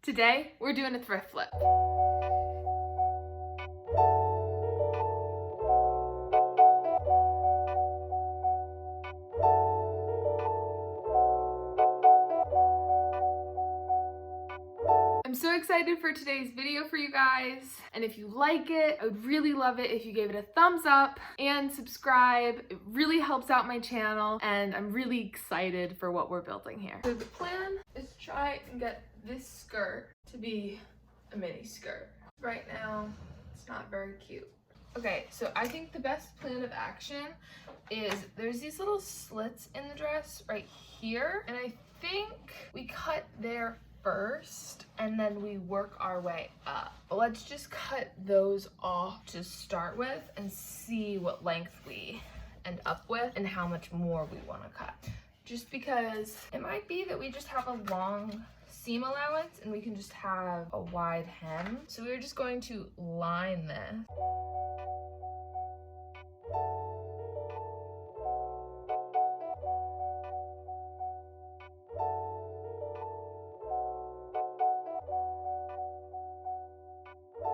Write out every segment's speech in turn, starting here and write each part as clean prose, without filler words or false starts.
Today, we're doing a thrift flip. I'm so excited for today's video for you guys, and if you like it, I would really love it if you gave it a thumbs up and subscribe. It really helps out my channel, and I'm really excited for what we're building here. So the plan is to try and get this skirt to be a mini skirt. Right now, it's not very cute. Okay, so I think the best plan of action is there's these little slits in the dress right here, and I think we cut there first and then we work our way up. But let's just cut those off to start with and see what length we end up with and how much more we want to cut. Just because it might be that we just have a long seam allowance and we can just have a wide hem. So we're just going to line this.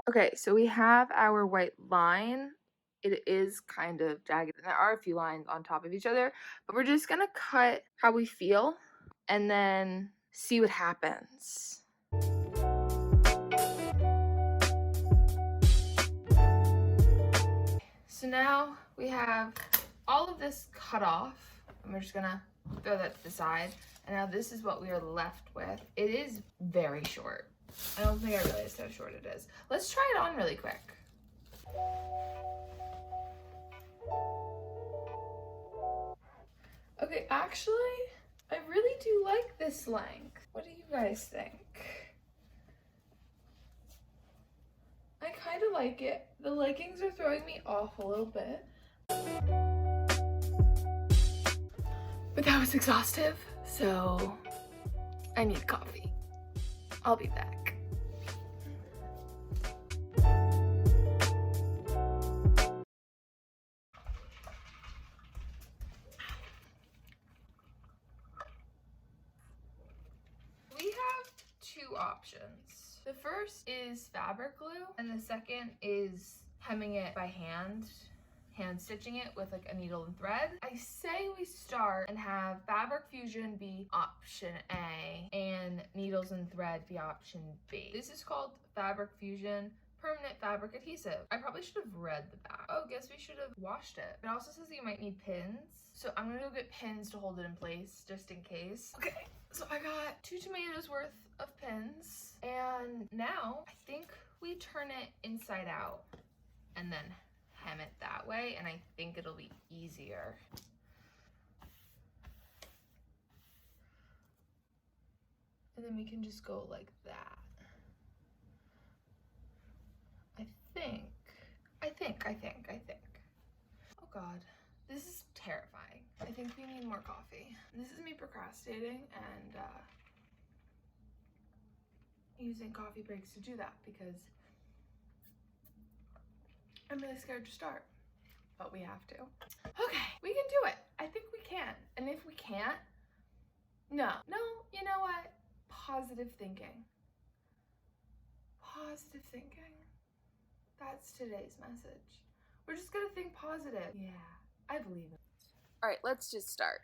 Okay, so we have our white line. It is kind of jagged, and there are a few lines on top of each other, but we're just gonna cut how we feel and then see what happens. So now we have all of this cut off, and we're just gonna throw that to the side. And now this is what we are left with. It is very short. I don't think I realized how short it is. Let's try it on really quick. Okay, actually, I really do like this length. What do you guys think? I kind of like it. The leggings are throwing me off a little bit. But that was exhaustive, so I need coffee. I'll be back. We have two options. The first is fabric glue, and the second is hemming it by hand stitching it with like a needle and thread. I say we start and have fabric fusion be option A and needles and thread be option B. This is called fabric fusion permanent fabric adhesive. I probably should have read the back. Oh, guess we should have washed it. It also says you might need pins. So I'm gonna go get pins to hold it in place just in case. Okay, so I got 2 tomatoes worth of pins, and now I think we turn it inside out and then hem it that way, and I think it'll be easier. And then we can just go like that. I think. Oh God, this is terrifying. I think we need more coffee. This is me procrastinating and using coffee breaks to do that because I'm really scared to start, but we have to. Okay, we can do it. I think we can. And if we can't, no, you know what? Positive thinking. Positive thinking. That's today's message. We're just gonna think positive. Yeah, I believe it. All right, let's just start.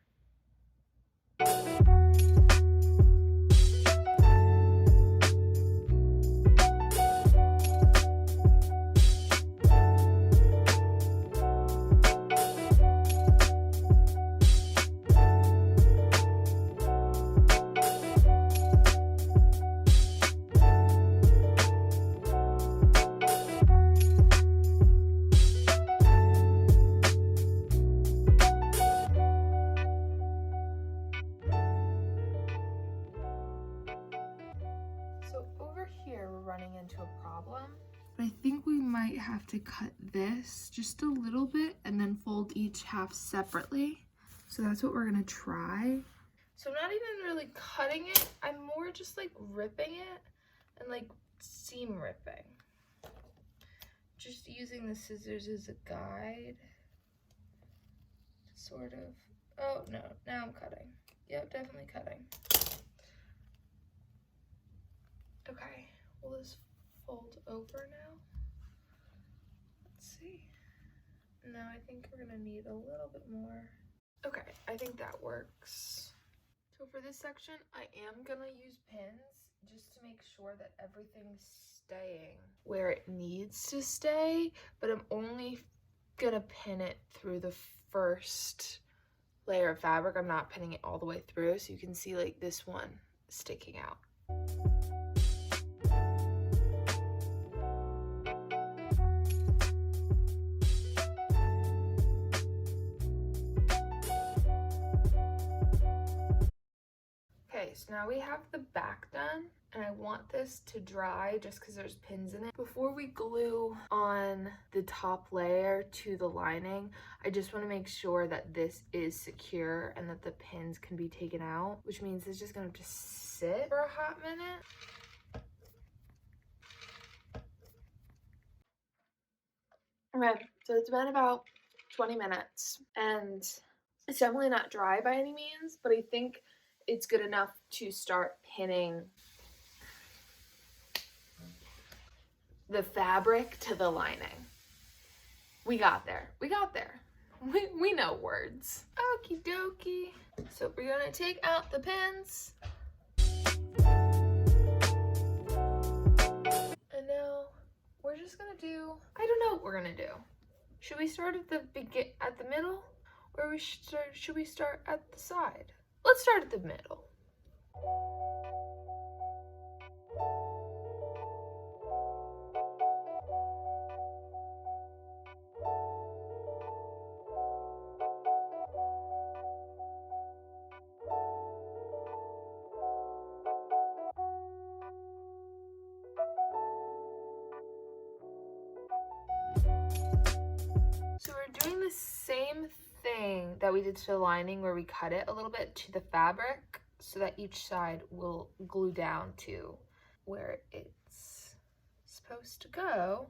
Running into a problem. But I think we might have to cut this just a little bit and then fold each half separately. So that's what we're gonna try. So I'm not even really cutting it. I'm more just like ripping it and like seam ripping. Just using the scissors as a guide. Sort of. Oh no, now I'm cutting. Yep, definitely cutting. Okay. Will this fold over now? Let's see. No, I think we're gonna need a little bit more. Okay, I think that works. So for this section, I am gonna use pins just to make sure that everything's staying where it needs to stay, but I'm only gonna pin it through the first layer of fabric. I'm not pinning it all the way through, so you can see like this one sticking out. Okay, so now we have the back done, and I want this to dry just because there's pins in it. Before we glue on the top layer to the lining, I just want to make sure that this is secure and that the pins can be taken out, which means it's just going to just sit for a hot minute. Okay, so it's been about 20 minutes, and it's definitely not dry by any means, but I think it's good enough to start pinning the fabric to the lining. We got there. We got there. We know words. Okie dokie. So we're gonna take out the pins. And now we're just gonna do, I don't know what we're gonna do. Should we start at the middle, or should we start at the side? Let's start at the middle. So we're doing the same thing that we did to the lining, where we cut it a little bit to the fabric so that each side will glue down to where it's supposed to go.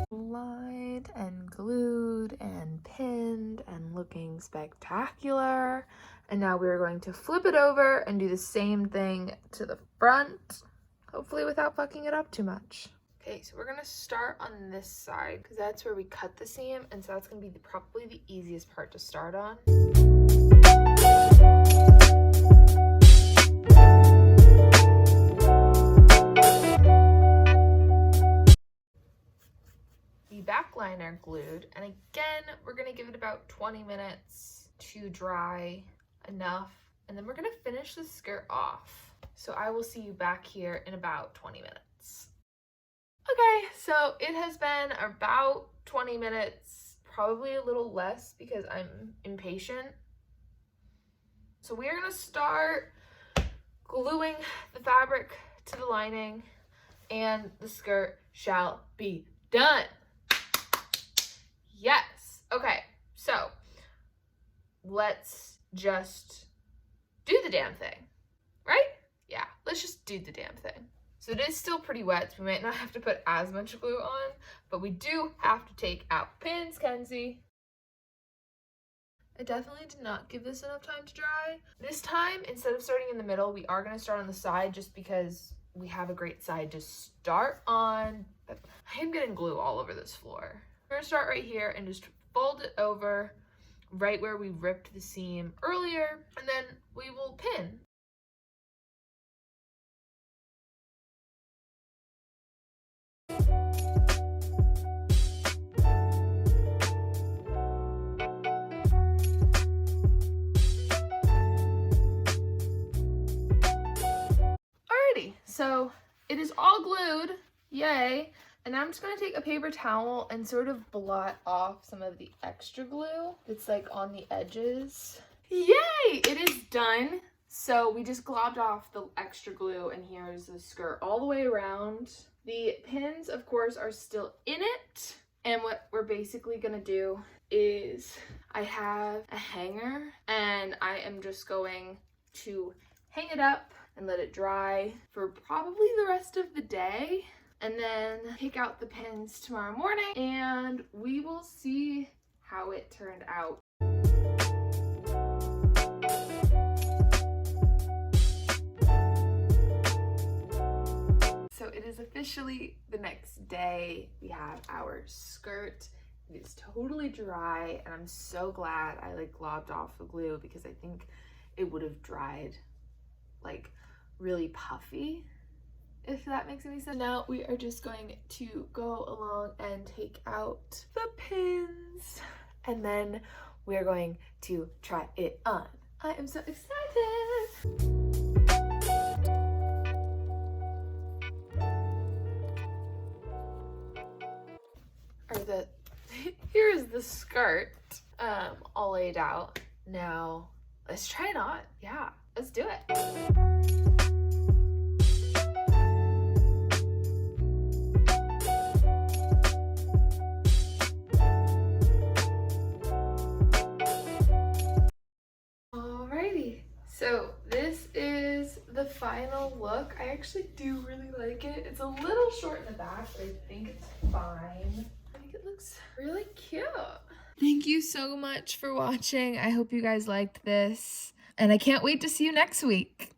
Lined and glued and pinned and looking spectacular. And now we're going to flip it over and do the same thing to the front, hopefully without fucking it up too much. Okay, so we're gonna start on this side because that's where we cut the seam, and so that's gonna be probably the easiest part to start on. The back liner glued, and again, we're gonna give it about 20 minutes to dry enough, and then we're gonna finish the skirt off. So I will see you back here in about 20 minutes. Okay, so it has been about 20 minutes, probably a little less because I'm impatient. So we are gonna start gluing the fabric to the lining, and the skirt shall be done. Yes. Okay, so let's just do the damn thing, right? Yeah, let's just do the damn thing. So it is still pretty wet, so we might not have to put as much glue on, but we do have to take out pins, Kenzie. I definitely did not give this enough time to dry. This time, instead of starting in the middle, we are gonna start on the side just because we have a great side to start on. I am getting glue all over this floor. We're gonna start right here and just fold it over right where we ripped the seam earlier, and then we will pin. Alrighty, so it is all glued, yay. And now I'm just gonna take a paper towel and sort of blot off some of the extra glue that's like on the edges. Yay, it is done. So we just globbed off the extra glue, and here's the skirt all the way around. The pins, of course, are still in it. And what we're basically gonna do is I have a hanger, and I am just going to hang it up and let it dry for probably the rest of the day, and then pick out the pins tomorrow morning, and we will see how it turned out. So it is officially the next day. We have our skirt. It is totally dry, and I'm so glad I like globbed off the glue because I think it would have dried like really puffy, if that makes any sense. Now we are just going to go along and take out the pins, and then we're going to try it on. I am so excited. Here's the skirt all laid out. Now let's try it on. Yeah, let's do it. Alrighty, so this is the final look. I actually do really like it. It's a little short in the back, but I think it's fine. I think it looks really cute. Thank you so much for watching. I hope you guys liked this, and I can't wait to see you next week.